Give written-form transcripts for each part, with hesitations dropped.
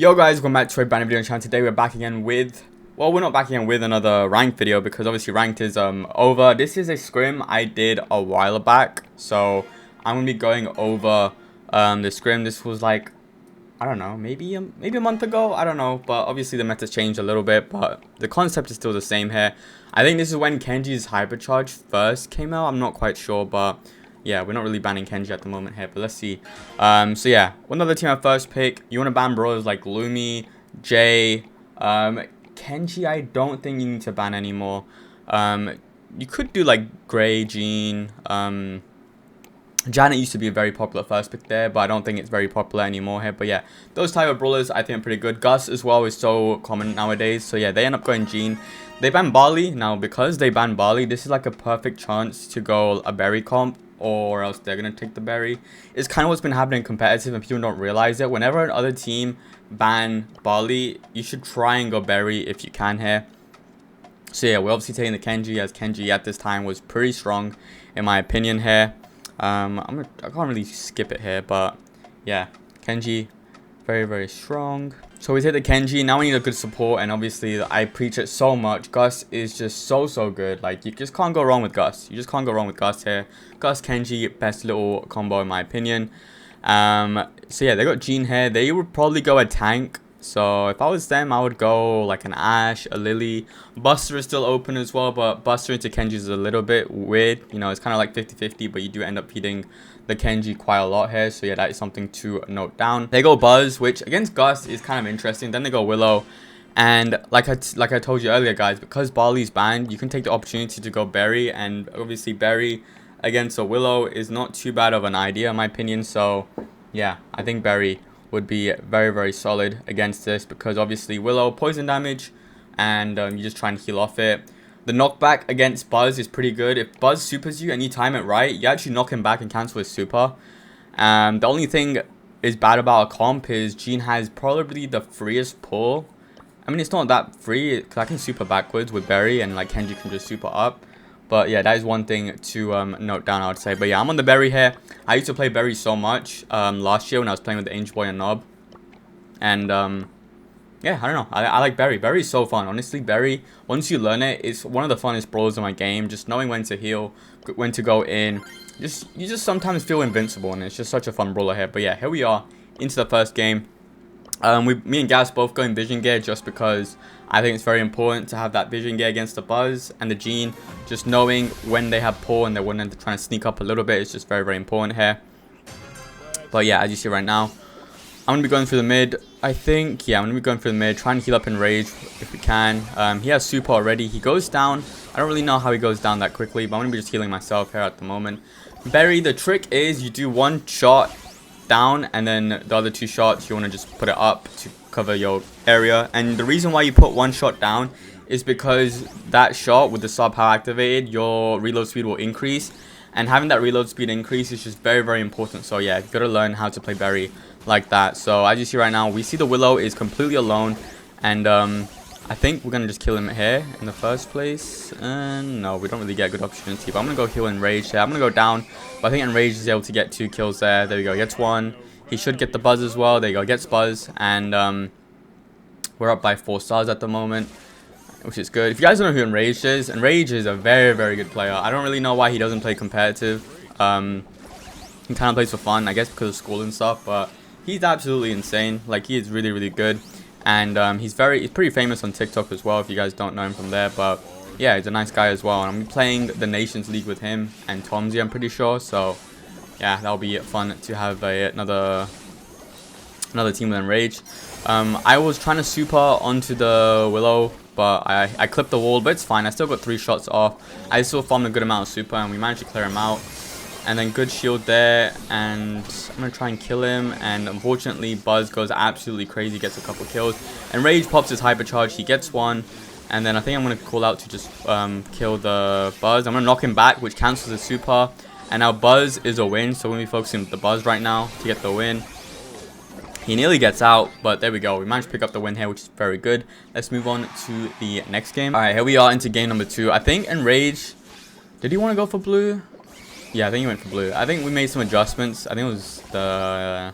Yo guys, welcome back to a brand new video on the channel. Today we're back again with, well, we're not back again with another ranked video because obviously ranked is over. This is a scrim I did a while back, so I'm gonna be going over the scrim. This was like, I don't know, maybe a month ago, I don't know, but obviously the meta's changed a little bit, but the concept is still the same here. I think this is when Kenji's hypercharge first came out. I'm not quite sure, but yeah, we're not really banning Kenji at the moment here, but let's see. So yeah, one other team I first pick. You want to ban brawlers like Lumi, Jay, Kenji. I don't think you need to ban anymore. You could do like Gray, Jean. Janet used to be a very popular first pick there, but I don't think it's very popular anymore here. But yeah, those type of brawlers I think are pretty good. Gus as well is so common nowadays. So yeah, they end up going Jean. They ban Barley. Now, because they ban Barley, this is like a perfect chance to go a berry comp, or else they're going to take the berry. It's kind of what's been happening competitive and people don't realize it. Whenever another team ban Barley, you should try and go berry if you can here. So yeah, we're obviously taking the Kenji, as Kenji at this time was pretty strong in my opinion here. I can't really skip it here, but yeah, Kenji, very, very strong. So we take the Kenji. Now we need a good support, and obviously I preach it so much. Gus is just so good. Like, you just can't go wrong with Gus. You just can't go wrong with Gus here. Gus, Kenji, best little combo in my opinion. So yeah, they got Jean here. They would probably go a tank. So if I was them, I would go like an Ash, a Lily. Buster is still open as well, but Buster into Kenji is a little bit weird. You know, it's kind of like 50-50, but you do end up hitting the Kenji quite a lot here. So yeah, that is something to note down. They go Buzz, which against Gus is kind of interesting. Then they go Willow. And like I told you earlier, guys, because Barley's banned, you can take the opportunity to go Berry. And obviously Berry against a Willow is not too bad of an idea in my opinion. So yeah, I think Berry would be very, very solid against this, because obviously Willow poison damage, and you just try and heal off it. The knockback against Buzz is pretty good. If Buzz supers you and you time it right, you actually knock him back and cancel his super. The only thing is bad about a comp is Jean has probably the freest pull. I mean, it's not that free because I can super backwards with Berry, and like Kenji can just super up. But yeah, that is one thing to note down, I would say. But yeah, I'm on the Berry here. I used to play Berry so much last year when I was playing with the Angel Boy and Nob. And yeah, I don't know. I like Berry. Berry is so fun. Honestly, Berry, once you learn it, it's one of the funnest brawlers in my game. Just knowing when to heal, when to go in. You just sometimes feel invincible, and it's just such a fun brawler here. But yeah, here we are into the first game. Me and Gas both going Vision Gear just because I think it's very important to have that Vision Gear against the Buzz and the Jean. Just knowing when they have pull and they're when they're trying to sneak up a little bit is just very, very important here. But yeah, as you see right now, I'm going to be going through the mid. I think, yeah, I'm going to be going through the mid, trying to heal up in Rage if we can. He has super already. He goes down. I don't really know how he goes down that quickly, but I'm going to be just healing myself here at the moment. Berry, the trick is you do one shot down, and then the other two shots you want to just put it up to cover your area. And the reason why you put one shot down is because that shot with the sub power activated, your reload speed will increase, and having that reload speed increase is just very, very important. So yeah, you gotta learn how to play Berry like that. So as you see right now, we see the Willow is completely alone, and I think we're gonna just kill him here in the first place. And no, we don't really get a good opportunity, but I'm gonna go heal Enrage there. I'm gonna go down, but I think Enrage is able to get 2 kills there. There we go, gets 1. He should get the Buzz as well. There you go, gets Buzz, and we're up by 4 stars at the moment, which is good. If you guys don't know who Enrage is a very, very good player. I don't really know why he doesn't play competitive. He kind of plays for fun, I guess because of school and stuff, but he's absolutely insane. Like, he is really, really good. And he's pretty famous on TikTok as well, if you guys don't know him from there. But yeah, he's a nice guy as well. And I'm playing the Nations League with him and Tomsy, I'm pretty sure. So yeah, that'll be fun to have another team with Enrage. I was trying to super onto the Willow, but I clipped the wall, but it's fine. I still got 3 shots off. I still farmed a good amount of super, and we managed to clear him out. And then good shield there, and I'm going to try and kill him. And unfortunately, Buzz goes absolutely crazy, gets a couple kills. And Rage pops his hypercharge, he gets 1. And then I think I'm going to call out to just kill the Buzz. I'm going to knock him back, which cancels his super. And now Buzz is a win, so we're going to be focusing on the Buzz right now to get the win. He nearly gets out, but there we go. We managed to pick up the win here, which is very good. Let's move on to the next game. Alright, here we are into game number 2. I think Enrage, did he want to go for blue? Yeah, I think he went for blue. I think we made some adjustments. I think it was the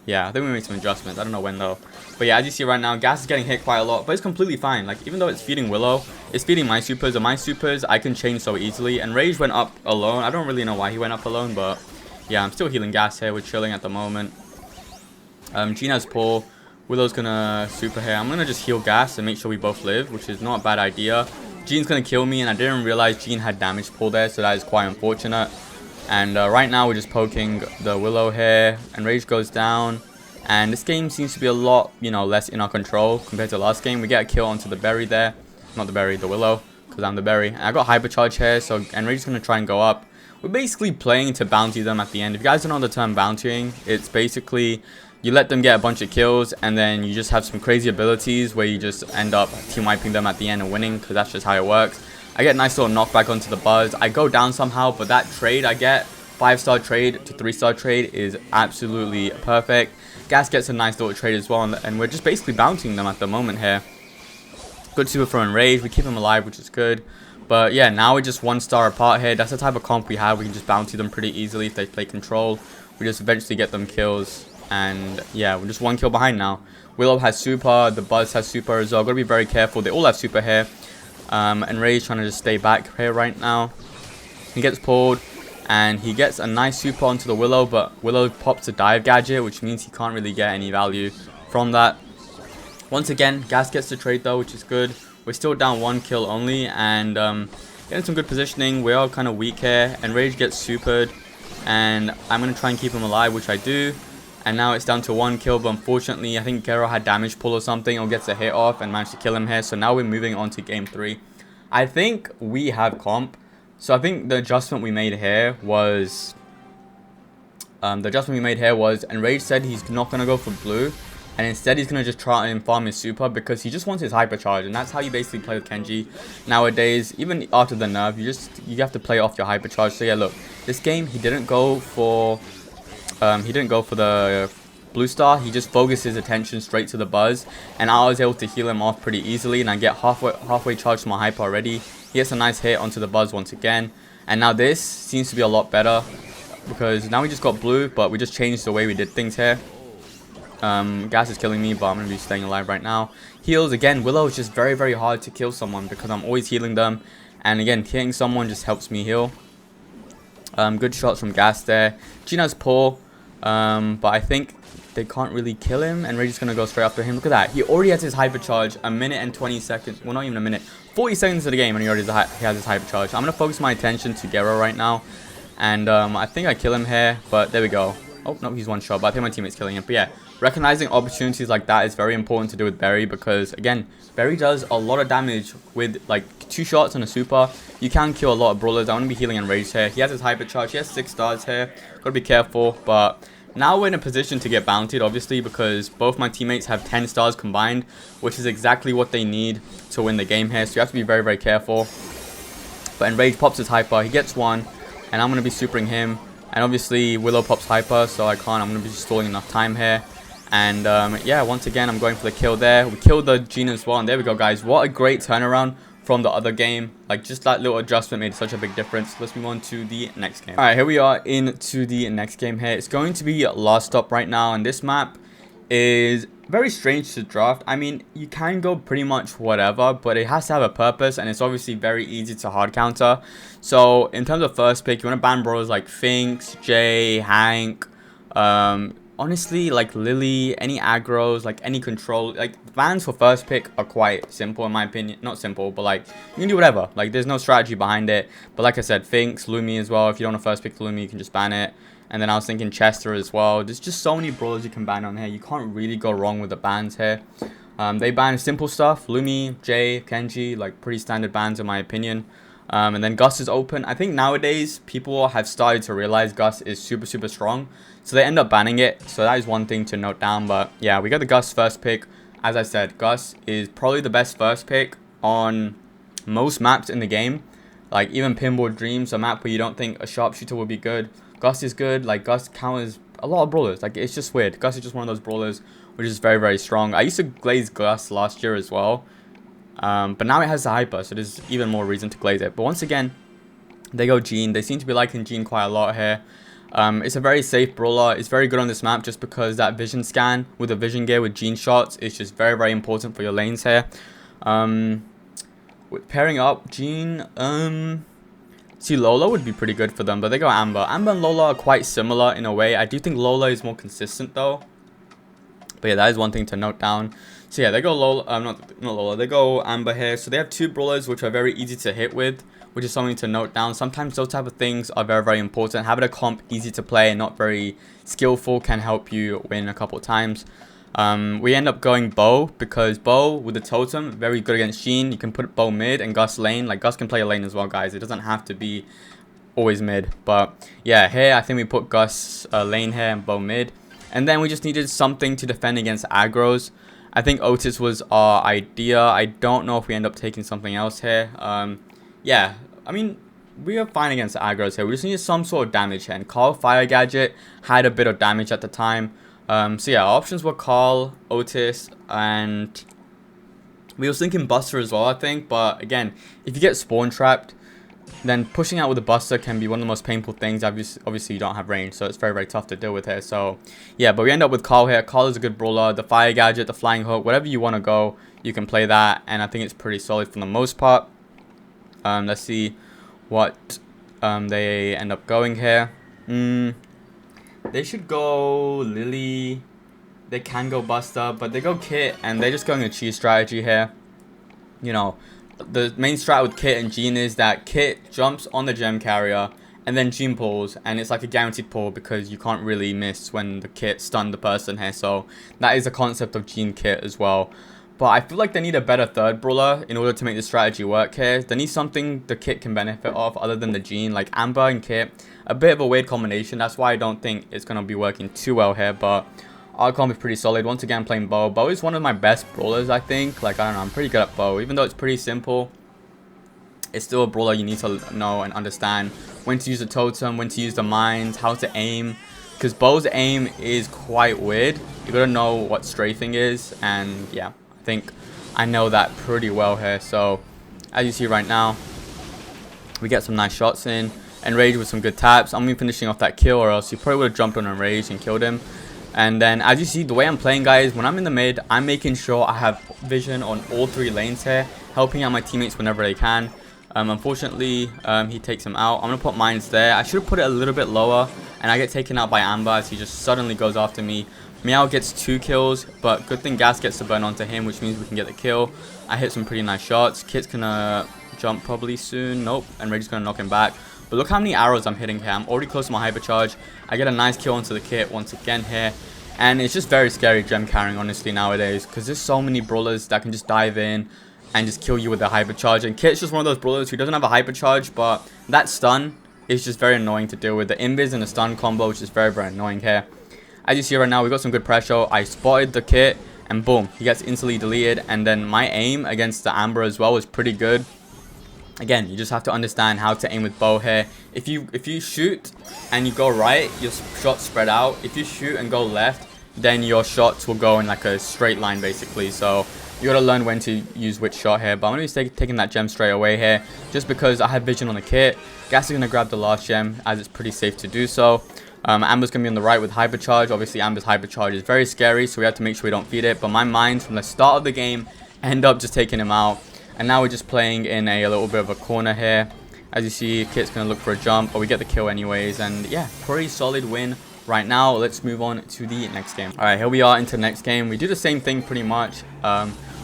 Yeah, I think we made some adjustments. I don't know when though. But yeah, as you see right now, Gas is getting hit quite a lot, but it's completely fine. Like, even though it's feeding Willow, it's feeding my supers, and my supers I can change so easily. And Rage went up alone. I don't really know why he went up alone, but yeah, I'm still healing Gas here. We're chilling at the moment. Gina's pull. Willow's gonna super here. I'm gonna just heal Gas and make sure we both live, which is not a bad idea. Jean's gonna kill me, and I didn't realize Jean had damage pull there, so that is quite unfortunate. And right now we're just poking the Willow here, and Rage goes down. And this game seems to be a lot, you know, less in our control compared to last game. We get a kill onto the berry there, not the berry, the Willow, because I'm the berry. And I got hypercharge here, so and Rage is gonna try and go up. We're basically playing to bounty them at the end. If you guys don't know the term bountying, it's basically you let them get a bunch of kills, and then you just have some crazy abilities where you just end up team wiping them at the end and winning, because that's just how it works. I get a nice little knockback onto the Buzz. I go down somehow, but that trade I get, 5-star trade to 3-star trade, is absolutely perfect. Gas gets a nice little trade as well, and we're just basically bouncing them at the moment here. Good super throw and Rage. We keep him alive, which is good. But yeah, now we're just 1-star apart here. That's the type of comp we have. We can just bounty them pretty easily if they play control. We just eventually get them kills. And yeah, we're just 1 kill behind now. Willow has super. The Buzz has super as well. Gotta be very careful. They all have super here. And Ray's trying to just stay back here right now. He gets pulled, and he gets a nice super onto the Willow, but Willow pops a dive gadget, which means he can't really get any value from that. Once again, Gas gets the trade though, which is good. We're still down 1 kill only, and getting some good positioning. We are kind of weak here, and Rage gets supered, and I'm going to try and keep him alive, which I do. And now it's down to 1 kill, but unfortunately I think Gero had damage pull or something, or gets a hit off and managed to kill him here. So now we're moving on to game 3. I think we have comp. So I think the adjustment we made here was and Rage said he's not going to go for blue, and instead he's going to just try and farm his super, because he just wants his hypercharge, and that's how you basically play with Kenji nowadays. Even after the nerf, you have to play off your hypercharge. So yeah, look, this game he didn't go for the blue star. He just focused his attention straight to the Buzz, and I was able to heal him off pretty easily, and I get halfway charged to my hyper already. He gets a nice hit onto the Buzz once again, and now this seems to be a lot better, because now we just got blue, but we just changed the way we did things here. Gas is killing me, but I'm going to be staying alive right now. Heals again. Willow is just very, very hard to kill someone, because I'm always healing them, and again, hitting someone just helps me heal. Good shots from Gas there. Gina's pull. But I think they can't really kill him, and we're just going to go straight after him. Look at that. He already has his hypercharge a minute and 20 seconds. Well, not even a minute. 40 seconds of the game, and he already has his hypercharge. I'm going to focus my attention to Gero right now. And I think I kill him here, but there we go. Oh, no, he's 1 shot, but I think my teammate's killing him. But yeah, recognizing opportunities like that is very important to do with Berry, because, again, Berry does a lot of damage with, like, 2 shots on a super. You can kill a lot of brawlers. I want to be healing and Rage here. He has his hypercharge. He has 6 stars here. Gotta be careful, but now we're in a position to get bountied, obviously, because both my teammates have 10 stars combined, which is exactly what they need to win the game here. So you have to be very, very careful. But Enrage pops his hyper. He gets 1, and I'm going to be supering him. And obviously, Willow pops hyper, so I can't. I'm going to be just stalling enough time here. And yeah, once again, I'm going for the kill there. We killed the Gene as well, and there we go, guys. What a great turnaround from the other game. Like, just that little adjustment made such a big difference. Let's move on to the next game. All right, here we are into the next game here. It's going to be Last Stop right now, and this map is very strange to draft. I mean, you can go pretty much whatever, but it has to have a purpose, and it's obviously very easy to hard counter. So in terms of first pick, you want to ban brawlers like Finks, Jay, Hank, honestly, like Lily, any aggros, like any control. Like, bans for first pick are quite simple in my opinion. Not simple, but like, you can do whatever. Like, there's no strategy behind it. But like I said, Finks, Lumi as well. If you don't want to first pick Lumi, you can just ban it. And then I was thinking Chester as well. There's just so many brawlers you can ban on here. You can't really go wrong with the bans here. They ban simple stuff. Lumi, Jay, Kenji, like pretty standard bans in my opinion. And then Gus is open. I think nowadays people have started to realize Gus is super, super strong. So they end up banning it. So that is one thing to note down. But yeah, we got the Gus first pick. As I said, Gus is probably the best first pick on most maps in the game. Like even Pinball Dreams, a map where you don't think a sharpshooter would be good. Gus is good. Like, Gus counters a lot of brawlers. Like, it's just weird. Gus is just one of those brawlers which is very, very strong. I used to glaze Gus last year as well. But now it has the hyper, so there's even more reason to glaze it. But once again, they go Gene. They seem to be liking Gene quite a lot here. It's a very safe brawler. It's very good on this map just because that vision scan with the vision gear with Gene shots is just very, very important for your lanes here. With pairing up Gene, see, Lola would be pretty good for them, but they go Amber. Amber and Lola are quite similar in a way. I do think Lola is more consistent though. But yeah, that is one thing to note down. So yeah, they go Lola, not Lola, they go Amber here. So they have two brawlers which are very easy to hit with, which is something to note down. Sometimes those type of things are very, very important. Having a comp easy to play and not very skillful can help you win a couple times. We end up going Bo because Bo with the totem, very good against Sheen. You can put Bo mid and Gus lane. Like Gus can play a lane as well, guys. It doesn't have to be always mid. But yeah, here I think we put Gus lane here and Bo mid. And then we just needed something to defend against aggros. I think Otis was our idea. I don't know if we end up taking something else here. Yeah, I mean, we are fine against aggros here. We just needed some sort of damage here. And Carl Fire Gadget had a bit of damage at the time. So yeah, our options were Carl, Otis, and we was thinking Buster as well, I think. But again, if you get spawn trapped, then pushing out with a Buster can be one of the most painful things. Obviously, you don't have range, so it's very, very tough to deal with here. So yeah, but we end up with Carl here. Carl is a good brawler. The Fire Gadget, the Flying Hook, whatever you want to go, you can play that. And I think it's pretty solid for the most part. Let's see what they end up going here. They should go Lily. They can go Buster, but they go Kit, and they're just going a cheese strategy here. You know, the main strat with Kit and Gene is that Kit jumps on the gem carrier, and then Gene pulls, and it's like a guaranteed pull because you can't really miss when the Kit stunned the person here. So that is the concept of Gene Kit as well. But I feel like they need a better third brawler in order to make this strategy work here. They need something the Kit can benefit off other than the Gene. Like Amber and Kit, a bit of a weird combination. That's why I don't think it's going to be working too well here. But our comp is pretty solid. Once again, playing Bo. Bo is one of my best brawlers, I think. Like, I don't know, I'm pretty good at Bo. Even though it's pretty simple, it's still a brawler you need to know and understand when to use the totem, when to use the mines, how to aim. Because Bo's aim is quite weird. You got to know what strafing is. And yeah, I think I know that pretty well here. So as you see right now, we get some nice shots in. And Rage with some good taps. I'm finishing off that kill, or else you probably would have jumped on and Rage and killed him. And then as you see, the way I'm playing, guys, when I'm in the mid, I'm making sure I have vision on all three lanes here, helping out my teammates whenever they can. Unfortunately, he takes him out. I'm going to put mines there. I should have put it a little bit lower, and I get taken out by Amber as he just suddenly goes after me. Meow gets 2 kills, but good thing Gas gets the burn onto him, which means we can get the kill. I hit some pretty nice shots. Kit's going to jump probably soon. Nope. And Rage's going to knock him back. But look how many arrows I'm hitting here. I'm already close to my hypercharge. I get a nice kill onto the Kit once again here. And it's just very scary gem carrying, honestly, nowadays. Because there's so many brawlers that can just dive in and just kill you with their hypercharge. And Kit's just one of those brawlers who doesn't have a hypercharge, but that stun is just very annoying to deal with. The invis and the stun combo, which is very, very annoying here. As you see right now, we got some good pressure. I spotted the Kit, and boom, he gets instantly deleted. And then my aim against the Amber as well was pretty good. Again, you just have to understand how to aim with Bo here. If you shoot and you go right, your shots spread out. If you shoot and go left, then your shots will go in like a straight line, basically. So you got to learn when to use which shot here. But I'm going to be taking that gem straight away here, just because I have vision on the Kit. Gas is going to grab the last gem, as it's pretty safe to do so. Amber's going to be on the right with hypercharge. Obviously, Amber's hypercharge is very scary, so we have to make sure we don't feed it. But my mines from the start of the game end up just taking him out. And now we're just playing in a little bit of a corner here. As you see, Kit's going to look for a jump, but we get the kill anyways. And yeah, pretty solid win right now. Let's move on to the next game. All right, here we are into the next game. We do the same thing pretty much.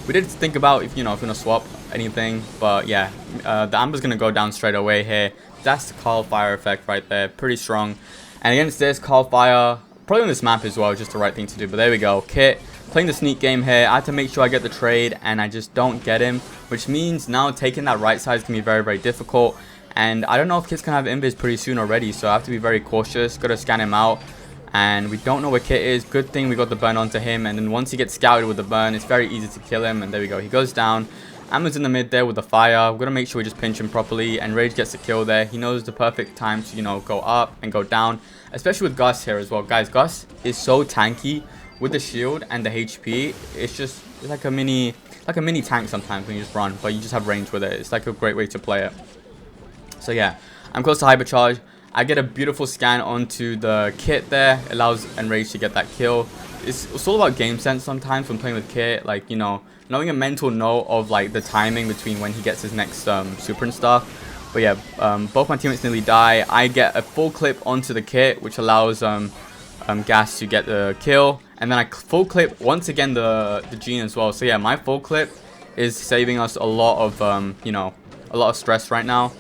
We did think about if we're going to swap anything. But yeah, the Amber's going to go down straight away here. That's the Carl Fire effect right there. Pretty strong. And against this, Carl Fire, probably on this map as well, just the right thing to do. But there we go. Kit playing the sneak game here. I have to make sure I get the trade, and I just don't get him, which means now taking that right side can be very, very difficult. And I don't know if Kit's gonna have invis pretty soon already, so I have to be very cautious. Gotta scan him out, and we don't know where Kit is. Good thing we got the burn onto him, and then once he gets scouted with the burn, it's very easy to kill him. And there we go, he goes down. Amber's in the mid there with the fire. We're gonna make sure we just pinch him properly, and Rage gets the kill there. He knows the perfect time to, go up and go down, especially with Gus here as well. Guys, Gus is so tanky with the shield and the HP. It's like a mini tank sometimes when you just run, but you just have range with it. It's like a great way to play it. So yeah, I'm close to hypercharge. I get a beautiful scan onto the Kit there. It allows Enrage to get that kill. It's all about game sense sometimes when playing with Kit. Like, you know, knowing a mental note of like the timing between when he gets his next super and stuff. But yeah, both my teammates nearly die. I get a full clip onto the Kit, which allows Gas to get the kill. And then I full clip once again the Gene as well. So yeah, my full clip is saving us a lot of, you know, a lot of stress right now.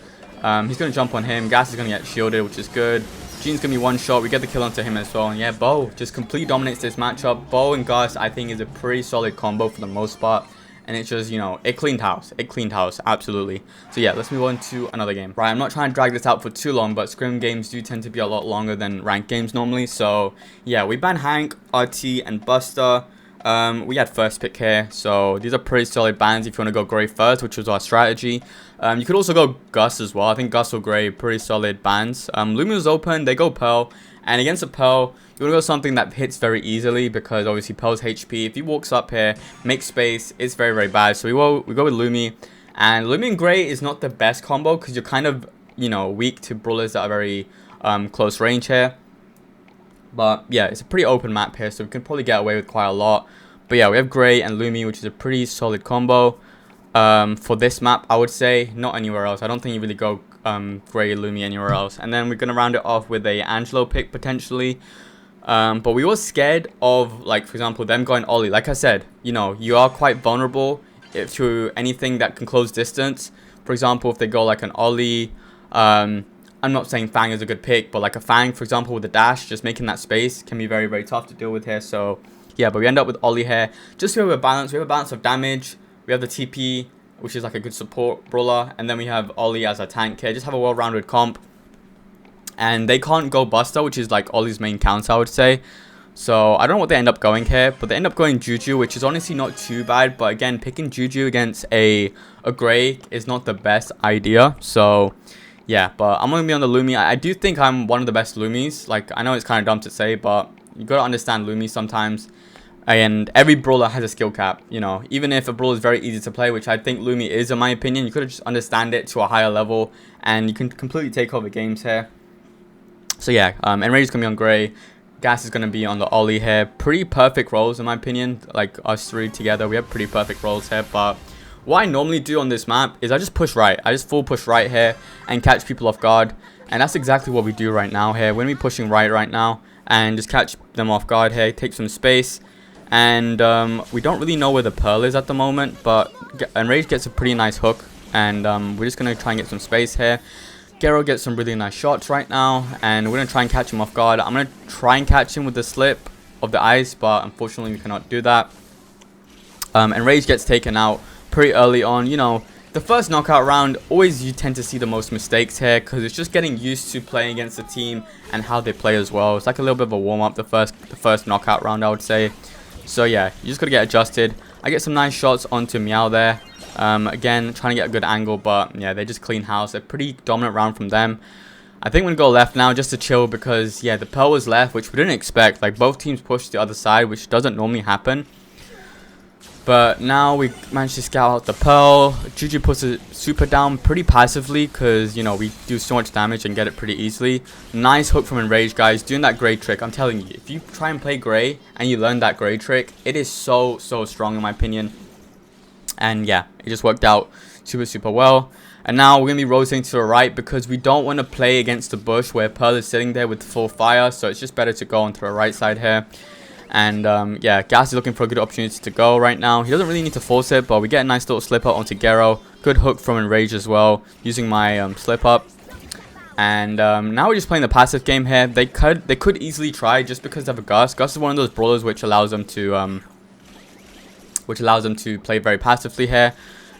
He's going to jump on him. Gas is going to get shielded, which is good. Gene's going to be one shot. We get the kill onto him as well. And yeah, Bo just completely dominates this matchup. Bo and Gus, I think, is a pretty solid combo for the most part. And it's just, you know, it cleaned house. It cleaned house, absolutely. So yeah, let's move on to another game. Right, I'm not trying to drag this out for too long, but Scrim games do tend to be a lot longer than ranked games normally. So yeah, we banned Hank, RT, and Buster. We had first pick here, so these are pretty solid bans if you want to go Gray first, which was our strategy. You could also go Gus as well. I think Gus or Gray, pretty solid bans. Lumia's open, they go Pearl, and against a Pearl, you want to go something that hits very easily because obviously Pearl's HP. If he walks up here, makes space, it's very, very bad. So we go with Lumi, and Lumi and Gray is not the best combo because you're kind of, you know, weak to brawlers that are very close range here. But yeah, it's a pretty open map here, so we can probably get away with quite a lot. But yeah, we have Gray and Lumi, which is a pretty solid combo for this map, I would say. Not anywhere else. I don't think you really go Gray, Lumi anywhere else. And then we're going to round it off with a Angelo pick, potentially. But we were scared of, like, for example, them going Ollie. Like I said, you know, you are quite vulnerable to anything that can close distance. For example, if they go like an Ollie... I'm not saying Fang is a good pick, but like a Fang, for example, with the dash, just making that space can be very, very tough to deal with here. So, yeah, but we end up with Ollie here. Just so we have a balance. We have a balance of damage. We have the TP, which is like a good support brawler. And then we have Ollie as a tank here. Just have a well-rounded comp. And they can't go Buster, which is like Ollie's main counter, I would say. So, I don't know what they end up going here. But they end up going Juju, which is honestly not too bad. But again, picking Juju against a Gray is not the best idea. So... yeah, but I'm going to be on the Lumi. I do think I'm one of the best Lumis. Like, I know it's kind of dumb to say, but you got to understand Lumi sometimes. And every brawler has a skill cap, you know. Even if a brawler is very easy to play, which I think Lumi is, in my opinion, you could just understand it to a higher level. And you can completely take over games here. So, yeah, Enrage is going to be on Gray. Gas is going to be on the Ollie here. Pretty perfect roles, in my opinion. Like, us three together, we have pretty perfect roles here, but... what I normally do on this map is I just push right. I just full push right here and catch people off guard. And that's exactly what we do right now here. We're going to be pushing right now and just catch them off guard here. Take some space. And we don't really know where the Pearl is at the moment. But Enrage gets a pretty nice hook. And we're just going to try and get some space here. Gero gets some really nice shots right now. And we're going to try and catch him off guard. I'm going to try and catch him with the slip of the ice. But unfortunately we cannot do that. Enrage gets taken out pretty early on. You know, the first knockout round, always you tend to see the most mistakes here because it's just getting used to playing against the team and how they play as well. It's like a little bit of a warm-up the first knockout round, I would say. So yeah, you just gotta get adjusted. I get some nice shots onto Meow there. Again, trying to get a good angle, but yeah, they just clean house. A pretty dominant round from them. I think we're gonna go left now just to chill because yeah, the Pearl was left, which we didn't expect. Like, both teams pushed the other side, which doesn't normally happen. But now we managed to scout out the Pearl. Juju puts a super down pretty passively because, you know, we do so much damage and get it pretty easily. Nice hook from Enrage, guys. Doing that Gray trick, I'm telling you, if you try and play Gray and you learn that Gray trick, it is so strong in my opinion. And yeah, it just worked out super well. And now we're going to be rotating to the right because we don't want to play against the bush where Pearl is sitting there with full fire. So it's just better to go onto the right side here. And yeah, Gas is looking for a good opportunity to go right now. He doesn't really need to force it, but we get a nice little slip up onto Gero. Good hook from Enrage as well, using my slip up. And now we're just playing the passive game here. They could easily try just because they have a Gus. Gus is one of those brawlers which allows them to play very passively here.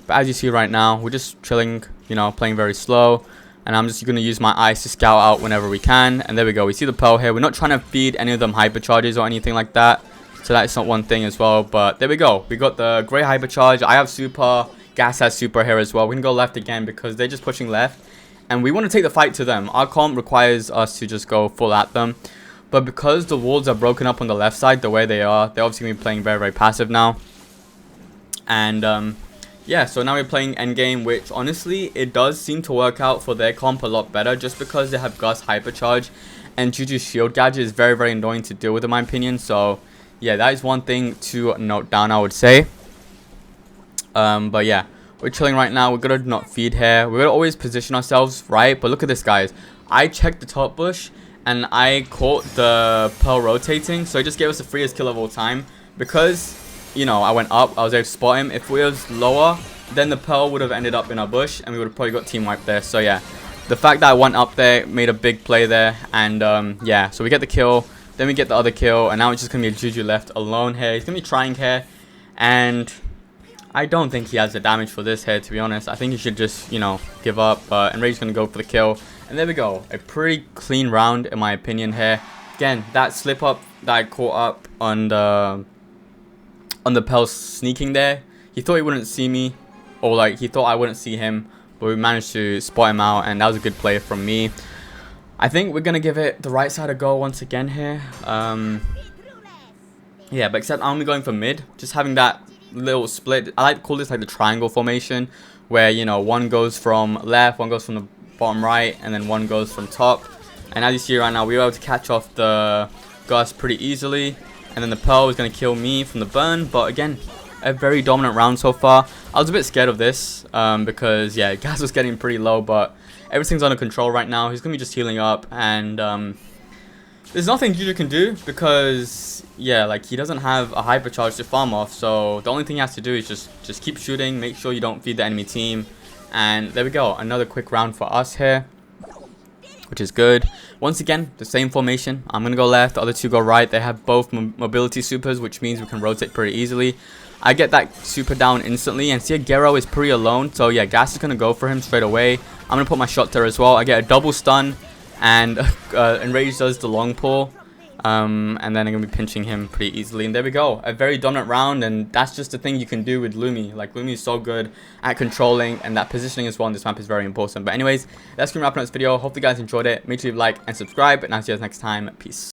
But as you see right now, we're just chilling, you know, playing very slow. And I'm just going to use my ice to scout out whenever we can. And there we go. We see the Pearl here. We're not trying to feed any of them hypercharges or anything like that. So that's not one thing as well. But there we go. We got the Gray hypercharge. I have super. Gas has super here as well. We can go left again because they're just pushing left. And we want to take the fight to them. Our comp requires us to just go full at them. But because the walls are broken up on the left side the way they are, they're obviously going to be playing very passive now. And yeah, so now we're playing endgame, which honestly, it does seem to work out for their comp a lot better, just because they have Gus Hypercharge, and Juju's shield gadget is very, very annoying to deal with in my opinion. So yeah, that is one thing to note down, I would say. But yeah, we're chilling right now. We're gonna not feed here. We're gonna always position ourselves right. But look at this, guys. I checked the top bush and I caught the pearl rotating, so it just gave us the freest kill of all time. Because, you know, I went up, I was able to spot him. If we was lower, then the pearl would have ended up in our bush and we would have probably got team wiped there. So yeah, the fact that I went up there made a big play there. And yeah, so we get the kill, then we get the other kill, and now it's just gonna be a Juju left alone here. He's gonna be trying here, and I don't think he has the damage for this here, to be honest. I think he should just, you know, give up. And Rage's going to go for the kill. And there we go. A pretty clean round, in my opinion, here. Again, that slip up that I caught up on the Pearl sneaking there. He thought he wouldn't see me. Or, like, he thought I wouldn't see him. But we managed to spot him out. And that was a good play from me. I think we're going to give it the right side a go once again here. Yeah, but except I'm only going for mid. Just having that little split. I like to call this like the triangle formation, where, you know, one goes from left, one goes from the bottom right, and then one goes from top. And as you see right now, we were able to catch off the Gus pretty easily, and then the Pearl is going to kill me from the burn. But again, a very dominant round so far. I was a bit scared of this because yeah, gas was getting pretty low, but everything's under control right now. He's going to be just healing up, and there's nothing Juju can do because, yeah, like, he doesn't have a hypercharge to farm off. So the only thing he has to do is just keep shooting, make sure you don't feed the enemy team. And there we go, another quick round for us here, which is good. Once again, the same formation. I'm going to go left, the other two go right. They have both mobility supers, which means we can rotate pretty easily. I get that super down instantly, and see, Gero is pretty alone. So yeah, Gas is going to go for him straight away. I'm going to put my shot there as well. I get a double stun. And Rage does the long pull, and then I'm going to be pinching him pretty easily. And there we go, a very dominant round, and that's just the thing you can do with Lumi. Like, Lumi is so good at controlling, and that positioning as well on this map is very important. But anyways, that's going to wrap up this video. Hope you guys enjoyed it. Make sure you like and subscribe, and I'll see you guys next time. Peace.